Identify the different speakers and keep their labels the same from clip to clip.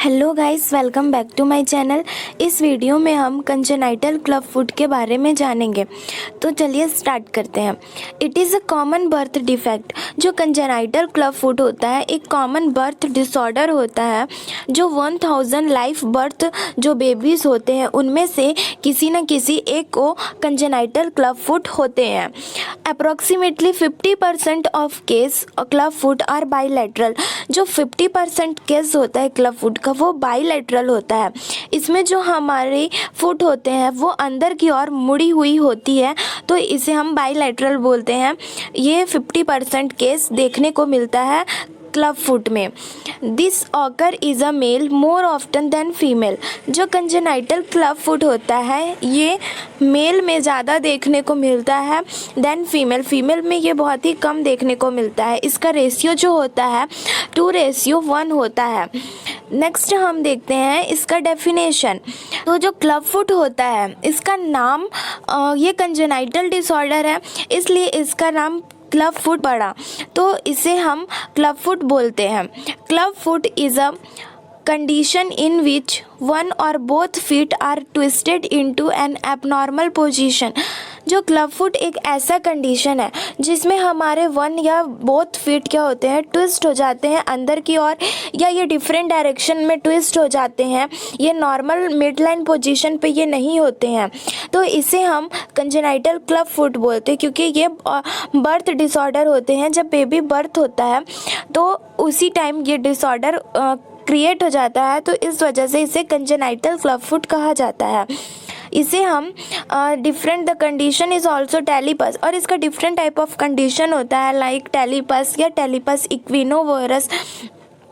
Speaker 1: Hello guys, welcome back to my channel. इस video में हम कंजेनाइटल क्लब फुट के बारे में जानेंगे। तो चलिए स्टार्ट करते हैं। It is a common birth defect. जो कंजेनाइटल क्लब फुट होता है एक कॉमन बर्थ डिसऑर्डर होता है। जो 1000 लाइफ बर्थ जो बेबीज़ होते हैं उनमें से किसी न किसी एक को कंजेनाइटल क्लब फुट होते हैं। Approximately 50% of case club foot are bilateral. जो 50% केस होता है क्लब फुट का वो बाईलैटरल होता है। इसमें जो हमारी फुट होते हैं वो अंदर की ओर मुड़ी हुई होती है, तो इसे हम बाईलैटरल बोलते हैं। ये 50% केस देखने को मिलता है क्लब फुट में। This occur is a male more often than female. जो कंजेनाइटल क्लब फुट होता है ये मेल में ज़्यादा देखने को मिलता है देन फीमेल। फीमेल में ये बहुत ही कम देखने को मिलता है। इसका रेशियो जो होता है 2:1 होता है। नेक्स्ट हम देखते हैं इसका डेफिनेशन। तो जो क्लब फुट होता है इसका नाम ये कंजेनाइटल डिसऑर्डर है, इसलिए इसका नाम क्लब फुट पड़ा, तो इसे हम क्लब फुट बोलते हैं। Club foot is a condition in which one or both feet are twisted into an abnormal position। जो क्लब फुट एक ऐसा कंडीशन है जिसमें हमारे वन या बोथ फीट क्या होते हैं, ट्विस्ट हो जाते हैं अंदर की ओर, या ये डिफरेंट डायरेक्शन में ट्विस्ट हो जाते हैं। ये नॉर्मल मिड लाइन पोजीशन पे ये नहीं होते हैं, तो इसे हम कंजेनाइटल क्लब फुट बोलते हैं। क्योंकि ये बर्थ डिसऑर्डर होते हैं। जब बेबी बर्थ होता है तो उसी टाइम ये डिसऑर्डर क्रिएट हो जाता है, तो इस वजह से इसे कंजेनाइटल क्लब फुट कहा जाता है। इसे हम different the condition is also talipes, और इसका डिफरेंट टाइप ऑफ कंडीशन होता है लाइक टेलीपस या टेलीपस इक्विनोवोरस।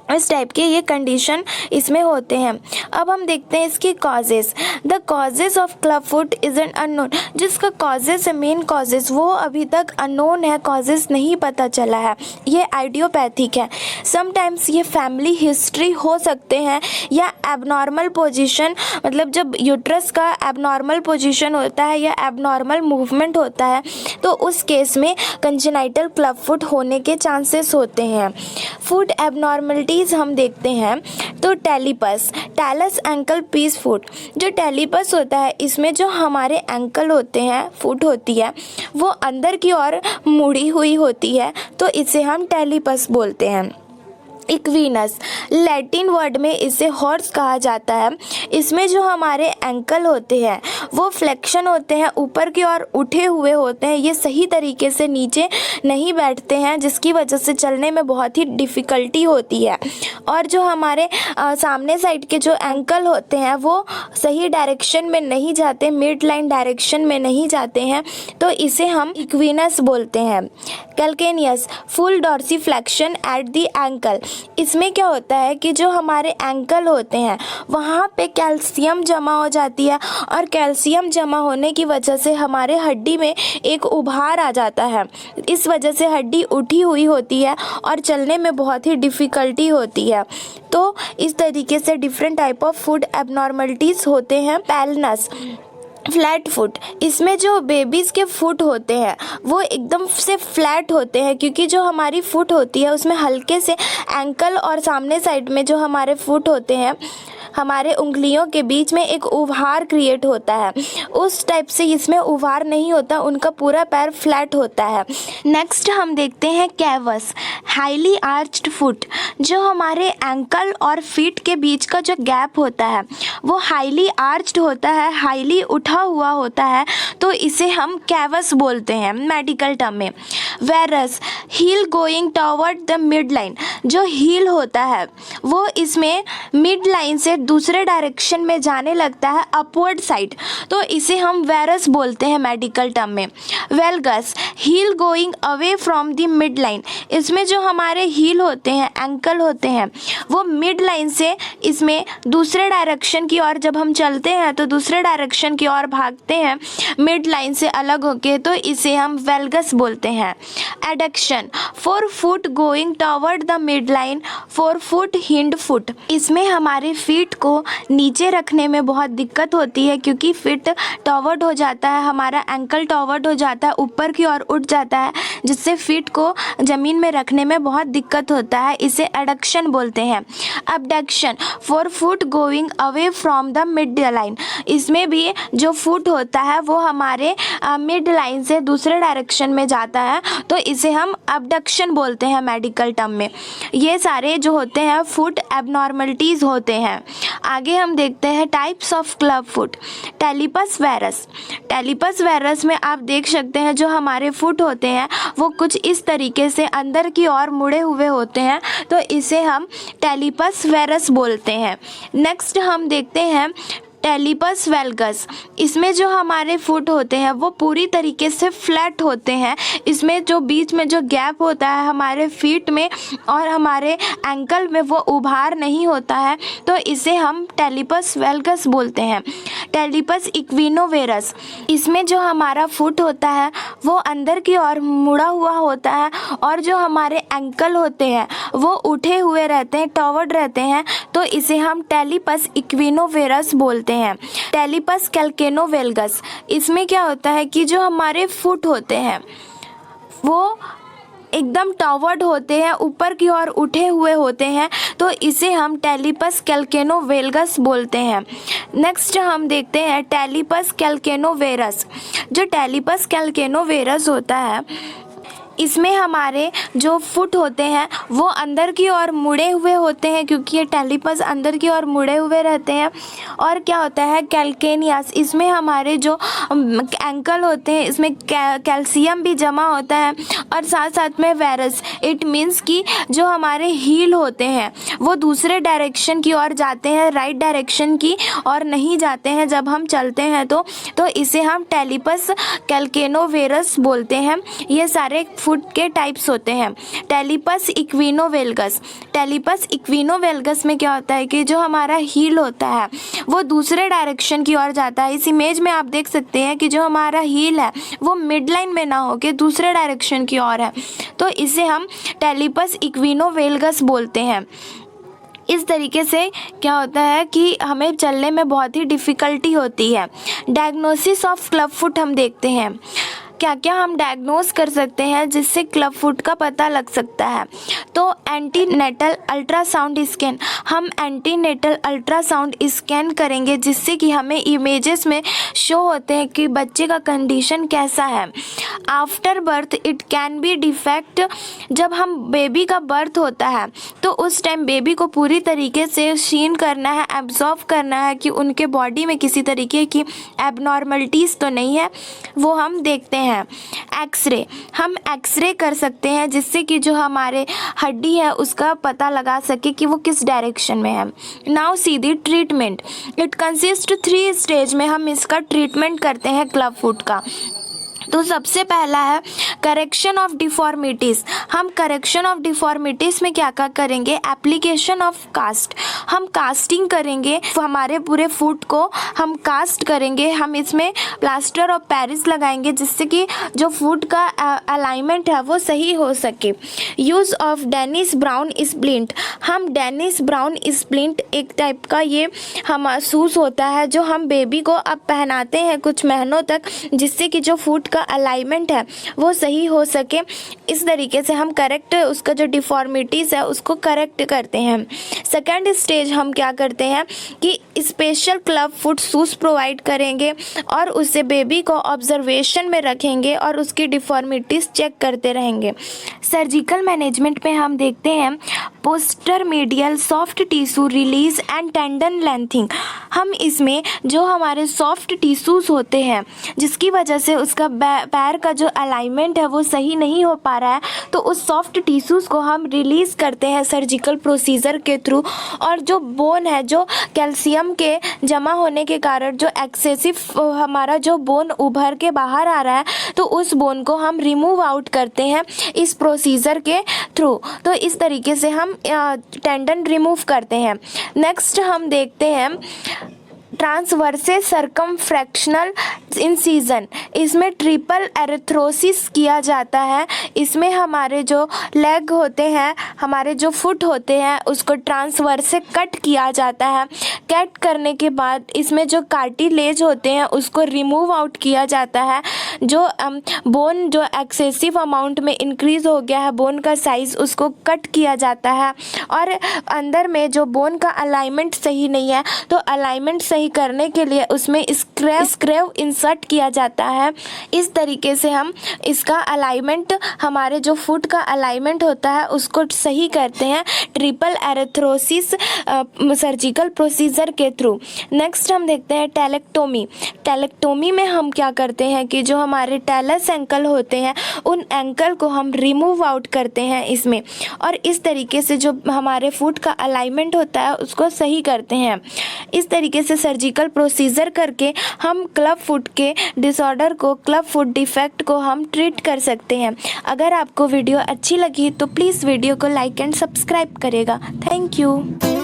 Speaker 1: इस टाइप के ये कंडीशन इसमें होते हैं। अब हम देखते हैं इसकी causes. The causes of club foot is an unknown. जिसका कॉजेज़ है, मेन कॉजेज़, वो अभी तक अननोन है, कॉजेज़ नहीं पता चला है। ये आइडियोपैथिक है। समटाइम्स ये फैमिली हिस्ट्री हो सकते हैं, या एबनॉर्मल पोजीशन, मतलब जब यूट्रस का एबनॉर्मल पोजीशन होता है या एबनॉर्मल मूवमेंट होता है तो उस केस में कंजेनाइटल क्लब फुट होने के चांसेस होते हैं। फुट एबनॉर्मलिटी हम देखते हैं तो टेलीपस, टैलस एंकल पीस फुट। जो टेलीपस होता है इसमें जो हमारे एंकल होते हैं, फुट होती है, वो अंदर की ओर मुड़ी हुई होती है, तो इसे हम टेलीपस बोलते हैं। इक्विनस, लैटिन वर्ड में इसे हॉर्स कहा जाता है। इसमें जो हमारे एंकल होते हैं वो फ्लेक्शन होते हैं, ऊपर की ओर उठे हुए होते हैं। ये सही तरीके से नीचे नहीं बैठते हैं, जिसकी वजह से चलने में बहुत ही डिफ़िकल्टी होती है। और जो हमारे सामने साइड के जो एंकल होते हैं वो सही डायरेक्शन में नहीं जाते, मिड लाइन डायरेक्शन में नहीं जाते हैं, तो इसे हम इक्विनस बोलते हैं। Calcaneus, full dorsiflexion at the ankle. इसमें क्या होता है कि जो हमारे एंकल होते हैं वहाँ पे कैल्शियम जमा हो जाती है, और कैल्शियम जमा होने की वजह से हमारे हड्डी में एक उभार आ जाता है। इस वजह से हड्डी उठी हुई होती है और चलने में बहुत ही डिफ़िकल्टी होती है। तो इस तरीके से different type of foot abnormalities होते हैं। पैलनस, फ्लैट फुट। इसमें जो बेबीज़ के फुट होते हैं वो एकदम से फ्लैट होते हैं, क्योंकि जो हमारी फुट होती है उसमें हल्के से एंकल और सामने साइड में जो हमारे फुट होते हैं, हमारे उंगलियों के बीच में एक उभार क्रिएट होता है। उस टाइप से इसमें उभार नहीं होता, उनका पूरा पैर फ्लैट होता है। नेक्स्ट हम देखते हैं कैवस, हाईली आर्च्ड फुट। जो हमारे एंकल और फीट के बीच का जो गैप होता है वो हाईली आर्च्ड होता है, हाईली उठा हुआ होता है, तो इसे हम कैवस बोलते हैं मेडिकल टर्म में। Varus, heel going toward the mid line. जो हील होता है वो इसमें मिड लाइन से दूसरे डायरेक्शन में जाने लगता है, अपवर्ड साइड, तो इसे हम वेरस बोलते हैं मेडिकल टर्म में। Valgus, heel going away from the mid line. इसमें जो हमारे हील होते हैं, एंकल होते हैं, वो मिड लाइन से इसमें दूसरे डायरेक्शन की ओर जब हम चलते हैं तो दूसरे डायरेक्शन की ओर भागते हैं मिड लाइन से अलग होके, तो इसे हम वेलगस बोलते हैं। Adduction, forefoot going toward the mid line, forefoot hind foot. इसमें हमारे फीट को नीचे रखने में बहुत दिक्कत होती है क्योंकि फीट टॉवर्ड हो जाता है, हमारा एंकल टॉवर्ड हो जाता है, ऊपर की ओर उठ जाता है, जिससे फीट को ज़मीन में रखने में बहुत दिक्कत होता है। इसे एडक्शन बोलते हैं। Abduction, forefoot going away from the mid line. इसमें भी जो फुट होता है वो हमारे मिड लाइन से दूसरे डायरेक्शन में जाता है, तो इसे हम अबडक्शन बोलते हैं मेडिकल टर्म में। ये सारे जो होते हैं फुट एबनॉर्मलिटीज़ होते हैं। आगे हम देखते हैं types of club foot. Talipes varus. Talipes varus में आप देख सकते हैं जो हमारे फुट होते हैं वो कुछ इस तरीके से अंदर की ओर मुड़े हुए होते हैं, तो इसे हम टेलिपस वेरस बोलते हैं। नेक्स्ट हम देखते हैं टेलिपस वेल्गस। इसमें जो हमारे फुट होते हैं वो पूरी तरीके से फ्लैट होते हैं। इसमें जो बीच में जो गैप होता है हमारे फीट में और हमारे एंकल में वो उभार नहीं होता है, तो इसे हम टेलिपस वेल्गस बोलते हैं। टेलिपस इक्विनोवेरस। इसमें जो हमारा फुट होता है वो अंदर की ओर मुड़ा हुआ होता है और जो हमारे एंकल होते हैं वो उठे हुए रहते हैं, टॉवर्ड रहते हैं, तो इसे हम टेलिपस इक्विनोवेरस बोलते हैं। टेलिपस कैल्केनोवेल्गस। इसमें क्या होता है कि जो हमारे फुट होते हैं वो एकदम टॉवर्ड होते हैं, ऊपर की ओर उठे हुए होते हैं, तो इसे हम टेलिपस कैल्केनोवेल्गस बोलते हैं। नेक्स्ट हम देखते हैं टेलिपस कैल्केनोवेरस। जो टेलिपस कैल्केनोवेरस होता है इसमें हमारे जो फुट होते हैं वो अंदर की ओर मुड़े हुए होते हैं क्योंकि ये टेलिपस अंदर की ओर मुड़े हुए रहते हैं। और क्या होता है कैल्केनियस। इसमें हमारे जो एंकल होते हैं इसमें कैल्शियम भी जमा होता है और साथ साथ में वेरस। इट मीन्स कि जो हमारे हील होते हैं वो दूसरे डायरेक्शन की ओर जाते हैं, राइट डायरेक्शन की और नहीं जाते हैं जब हम चलते हैं तो इसे हम टेलिपस कैल्केनोवेरस बोलते हैं। ये सारे फुट के टाइप्स होते हैं। टेलिपस इक्विनोवेल्गस। टेलिपस इक्विनोवेल्गस में क्या होता है कि जो हमारा हील होता है वो दूसरे डायरेक्शन की ओर जाता है। इस इमेज में आप देख सकते हैं कि जो हमारा हील है वो मिड लाइन में ना होके दूसरे डायरेक्शन की ओर है, तो इसे हम टेलिपस इक्विनोवेल्गस बोलते हैं। इस तरीके से क्या होता है कि हमें चलने में बहुत ही डिफ़िकल्टी होती है। डायग्नोसिस ऑफ क्लब फुट हम देखते हैं। क्या क्या हम डायग्नोस कर सकते हैं जिससे क्लब फुट का पता लग सकता है। तो एंटीनेटल अल्ट्रासाउंड स्कैन। हम एंटीनेटल अल्ट्रासाउंड स्कैन करेंगे जिससे कि हमें इमेजेस में शो होते हैं कि बच्चे का कंडीशन कैसा है। After birth it can be defect. जब हम बेबी का बर्थ होता है तो उस टाइम बेबी को पूरी तरीके से शीन करना है, एब्जॉर्व करना है कि उनके बॉडी में किसी तरीके की एबनॉर्मलिटीज़ तो नहीं है, वो हम देखते हैं। एक्सरे। हम एक्सरे कर सकते हैं जिससे कि जो हमारे हड्डी है उसका पता लगा सके कि वो किस डायरेक्शन में है। Now see the treatment. It consist 3 stage में हम इसका ट्रीटमेंट करते हैं क्लब फुट का। तो सबसे पहला है करेक्शन ऑफ डिफॉर्मिटीज़। हम करेक्शन ऑफ डिफॉर्मिटीज़ में क्या क्या करेंगे। Application of cast. हम कास्टिंग करेंगे, हमारे पूरे फुट को हम कास्ट करेंगे। हम इसमें प्लास्टर ऑफ पेरिस लगाएंगे जिससे कि जो फुट का अलाइनमेंट है वो सही हो सके। Use of Denis Browne splint. हम डेनिस ब्राउन स्प्लिंट एक टाइप का ये हम शूज़ होता है जो हम बेबी को अब पहनाते हैं कुछ महीनों तक, जिससे कि जो फुट का अलाइनमेंट है वो सही हो सके। इस तरीके से हम करेक्ट उसका जो डिफॉर्मिटीज़ है उसको करेक्ट करते हैं। सेकेंड स्टेज हम क्या करते हैं कि special club foot shoes provide करेंगे और उससे बेबी को ऑब्जर्वेशन में रखेंगे और उसकी डिफॉर्मिटीज़ चेक करते रहेंगे। सर्जिकल मैनेजमेंट में हम देखते हैं poster medial soft tissue release and tendon lengthening. हम इसमें जो हमारे सॉफ्ट टिश्यूज़ होते हैं जिसकी वजह से उसका पैर का जो अलाइनमेंट है वो सही नहीं हो पा रहा है, तो उस सॉफ्ट टिश्यूज़ को हम रिलीज़ करते हैं सर्जिकल प्रोसीजर के थ्रू। और जो बोन है जो कैल्शियम के जमा होने के कारण जो एक्सेसिव हमारा जो बोन उभर के बाहर आ रहा है तो उस बोन को हम रिमूव आउट करते हैं इस प्रोसीजर के थ्रू। तो इस तरीके से हम टेंडन रिमूव करते हैं। नेक्स्ट हम देखते हैं ट्रांसवर्सेस सर्कमफ्रैक्शनल इंसिजन, इसमें ट्रिपल एरिथ्रोसिस किया जाता है। इसमें हमारे जो लेग होते हैं, हमारे जो फुट होते हैं, उसको ट्रांसवर्स से कट किया जाता है। कट करने के बाद इसमें जो कार्टिलेज होते हैं उसको रिमूव आउट किया जाता है। जो बोन जो एक्सेसिव अमाउंट में इंक्रीज़ हो गया है, बोन का साइज़, उसको कट किया जाता है। और अंदर में जो बोन का अलाइनमेंट सही नहीं है, तो अलाइनमेंट सही करने के लिए उसमें स्क्रेव इंसर्ट किया जाता है। इस तरीके से हम इसका अलाइनमेंट, हमारे जो फुट का अलाइनमेंट होता है उसको सही करते हैं ट्रिपल एरिथ्रोसिस सर्जिकल प्रोसीजर के थ्रू। नेक्स्ट हम देखते हैं टेलेक्टोमी। टेलेक्टोमी में हम क्या करते हैं कि जो हमारे टेलस एंकल होते हैं, उन एंकल को हम रिमूव आउट करते हैं इसमें, और इस तरीके से जो हमारे फुट का अलाइनमेंट होता है उसको सही करते हैं। इस तरीके से सर्जिकल प्रोसीजर करके हम क्लब फुट के डिसऑर्डर को, क्लब फुट डिफेक्ट को हम ट्रीट कर सकते हैं। अगर आपको वीडियो अच्छी लगी तो प्लीज़ वीडियो को लाइक एंड सब्सक्राइब करेगा। Thank you.